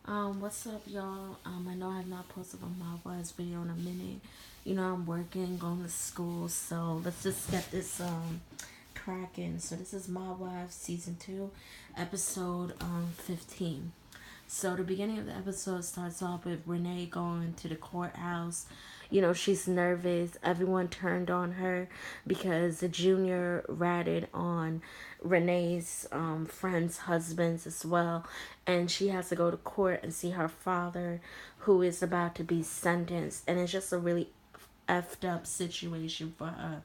What's up, y'all? I know I have not posted a Mob Wives video in a minute. You know, I'm working, going to school, so let's just get this cracking. So this is Mob Wives season 2, episode 15. So the beginning of the episode starts off with Renee going to the courthouse. You know, she's nervous. Everyone turned on her because the junior ratted on Renee's friends' husbands as well. And she has to go to court and see her father, who is about to be sentenced. And it's just a really effed up situation for her.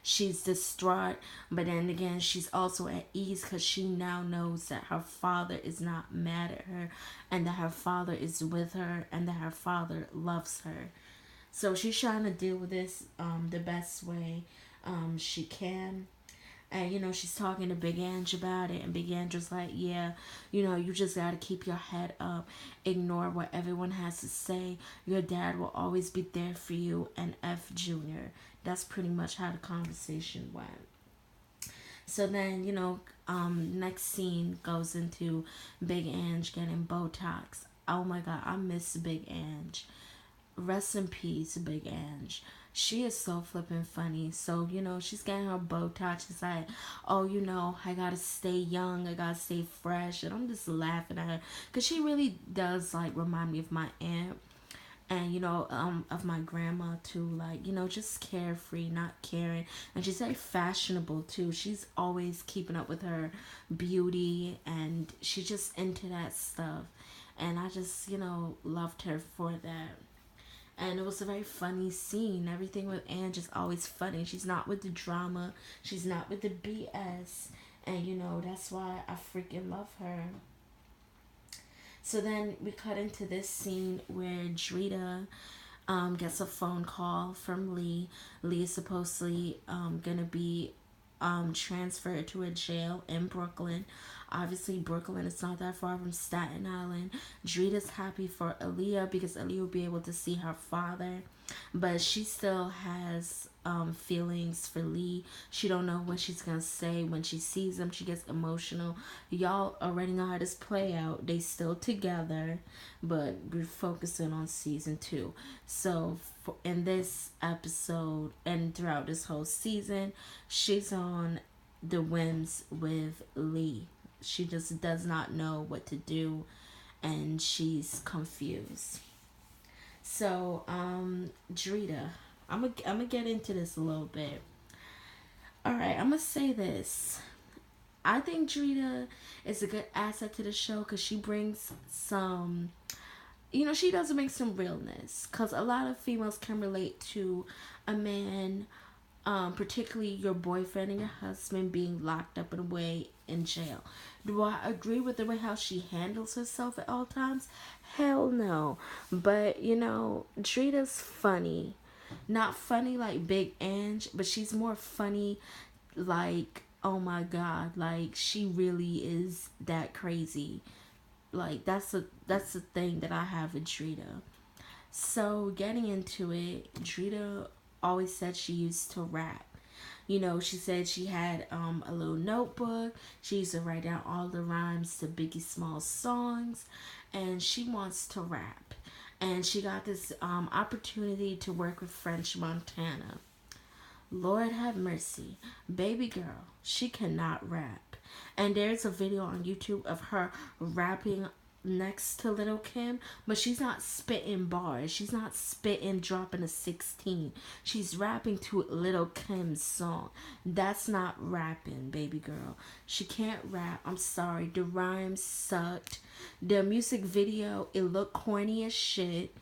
She's distraught, but then again, she's also at ease because she now knows that her father is not mad at her and that her father is with her and that her father loves her. So she's trying to deal with this the best way she can. And you know, she's talking to Big Ange about it, and Big Ange was like, yeah, you know, you just gotta keep your head up, ignore what everyone has to say. Your dad will always be there for you, and F Junior. That's pretty much how the conversation went. So then, you know, next scene goes into Big Ange getting Botox. Oh my god, I miss Big Ange. Rest in peace, Big Ange. She is so flippin' funny. So, you know, she's getting her Botox. She's like, oh, you know, I gotta stay young. I gotta stay fresh. And I'm just laughing at her. Because she really does, like, remind me of my aunt. And, you know, of my grandma, too. Like, you know, just carefree, not caring. And she's very fashionable, too. She's always keeping up with her beauty. And she's just into that stuff. And I just, you know, loved her for that. And it was a very funny scene. Everything with Ange is always funny. She's not with the drama. She's not with the BS. And you know, that's why I freaking love her. So then we cut into this scene where Drita gets a phone call from Lee. Lee is supposedly gonna be transferred to a jail in Brooklyn. Obviously, Brooklyn is not that far from Staten Island. Drita's happy for Aaliyah because Aaliyah will be able to see her father, but she still has feelings for Lee. She don't know what she's gonna say when she sees him. She gets emotional. Y'all already know how this play out. They still together, but we're focusing on season 2. So in this episode and throughout this whole season, she's on the whims with Lee. She just does not know what to do and she's confused. So, Drita, I'm gonna get into this a little bit. All right, I'm gonna say this. I think Drita is a good asset to the show because she brings some, you know, she does bring some realness because a lot of females can relate to a man, particularly your boyfriend and your husband being locked up and away in jail. Do I agree with the way how she handles herself at all times? Hell no. But you know, Drita's funny. Not funny like Big Ange, but she's more funny like, oh my god, like she really is that crazy. Like that's the thing that I have with Drita. So getting into it, Drita always said she used to rap. You know, she said she had a little notebook. She used to write down all the rhymes to Biggie Smalls songs, and she wants to rap. And she got this opportunity to work with French Montana. Lord have mercy. Baby girl, she cannot rap. And there's a video on YouTube of her rapping next to Little Kim, but she's not spitting bars. She's not spitting, dropping a 16. She's rapping to Little Kim's song. That's not rapping, baby girl. She can't rap. I'm sorry. The rhymes sucked. The music video, it looked corny as shit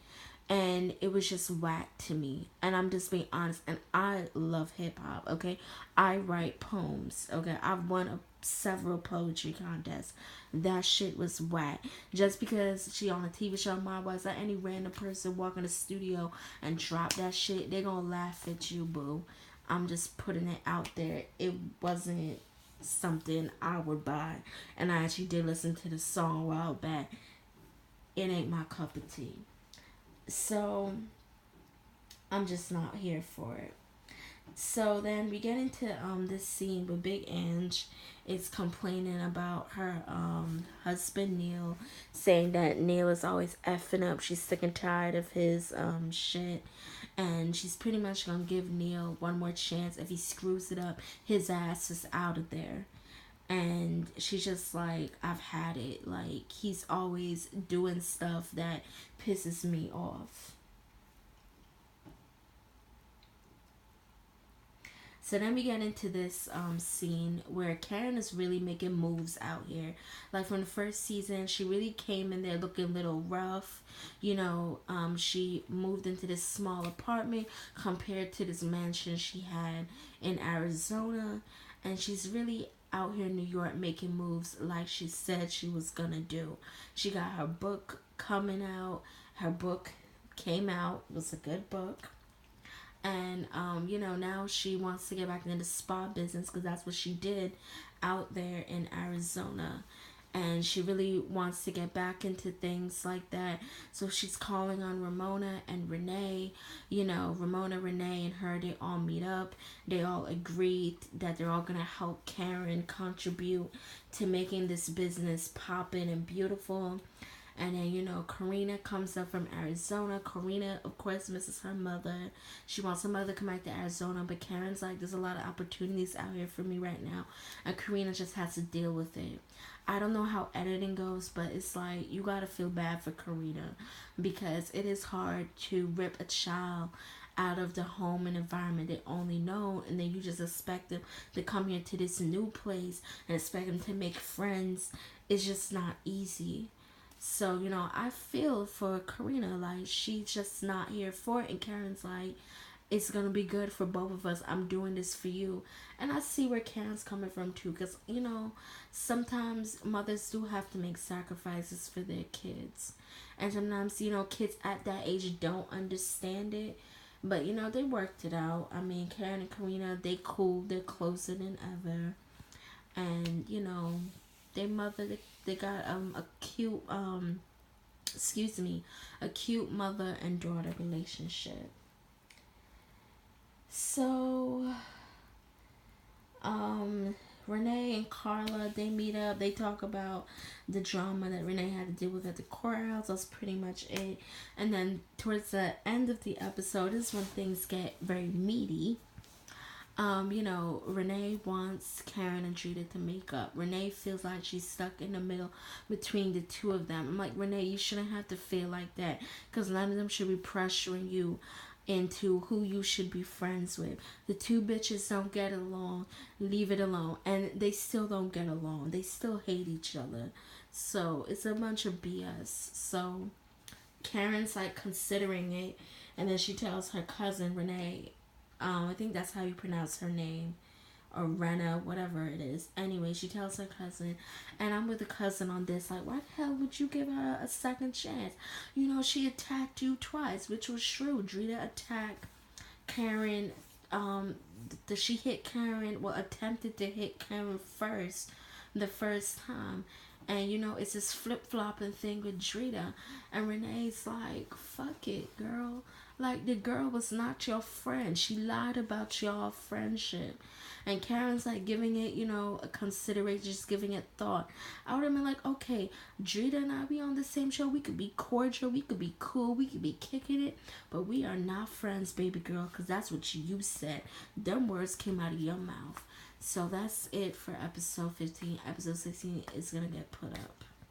and it was just whack to me. And I'm just being honest. And I love hip hop. Okay, I write poems. Okay, I've won several poetry contests. That shit was whack. Just because she on a TV show, my was like any random person walk in the studio and drop that shit, they gonna laugh at you, boo. I'm just putting it out there. It wasn't something I would buy. And I actually did listen to the song a while back. It ain't my cup of tea. So I'm just not here for it. So then we get into this scene with Big Ange is complaining about her husband Neil, saying that Neil is always effing up. She's sick and tired of his shit, and she's pretty much gonna give Neil one more chance. If he screws it up, his ass is out of there. And she's just like, I've had it. Like, he's always doing stuff that pisses me off. So then we get into this scene where Karen is really making moves out here. Like from the first season, she really came in there looking a little rough. She moved into this small apartment compared to this mansion she had in Arizona. And she's really out here in New York making moves like she said she was gonna do. She got her book coming out. Her book came out. It was a good book. And now she wants to get back into the spa business because that's what she did out there in Arizona, and she really wants to get back into things like that. So she's calling on Ramona and Renee. Ramona, Renee, and her, they all meet up. They all agreed that they're all gonna help Karen contribute to making this business poppin' and beautiful. And then, Karina comes up from Arizona. Karina, of course, misses her mother. She wants her mother to come back to Arizona, but Karen's like, there's a lot of opportunities out here for me right now. And Karina just has to deal with it. I don't know how editing goes, but it's like, you gotta feel bad for Karina because it is hard to rip a child out of the home and environment they only know, and then you just expect them to come here to this new place and expect them to make friends. It's just not easy. So, I feel for Karina, like, she's just not here for it. And Karen's like, it's gonna be good for both of us. I'm doing this for you. And I see where Karen's coming from, too, because, sometimes mothers do have to make sacrifices for their kids. And sometimes, kids at that age don't understand it. But, they worked it out. I mean, Karen and Karina, they cool. They're closer than ever. And, their mother, they got a cute excuse me, a cute mother and daughter relationship. So Renee and Carla, they meet up. They talk about the drama that Renee had to deal with at the courthouse. That's pretty much it. And then towards the end of the episode is when things get very meaty. Renee wants Karen and Drita to make up. Renee feels like she's stuck in the middle between the two of them. I'm like, Renee, you shouldn't have to feel like that because none of them should be pressuring you into who you should be friends with. The two bitches don't get along, leave it alone. And they still don't get along. They still hate each other. So it's a bunch of BS. So Karen's like considering it, and then she tells her cousin Renee, I think that's how you pronounce her name, or Rena, whatever it is. Anyway, she tells her cousin, and I'm with the cousin on this. Like, why the hell would you give her a second chance? She attacked you twice, which was true. Drita attacked Karen. She hit Karen. Well, attempted to hit Karen first, the first time. And it's this flip flopping thing with Drita. And Renee's like, fuck it, girl. Like, the girl was not your friend. She lied about your friendship. And Karen's like giving it, a consideration, just giving it thought. I would have been like, okay, Drita and I be on the same show. We could be cordial. We could be cool. We could be kicking it. But we are not friends, baby girl, because that's what you said. Them words came out of your mouth. So that's it for episode 15. Episode 16 is going to get put up.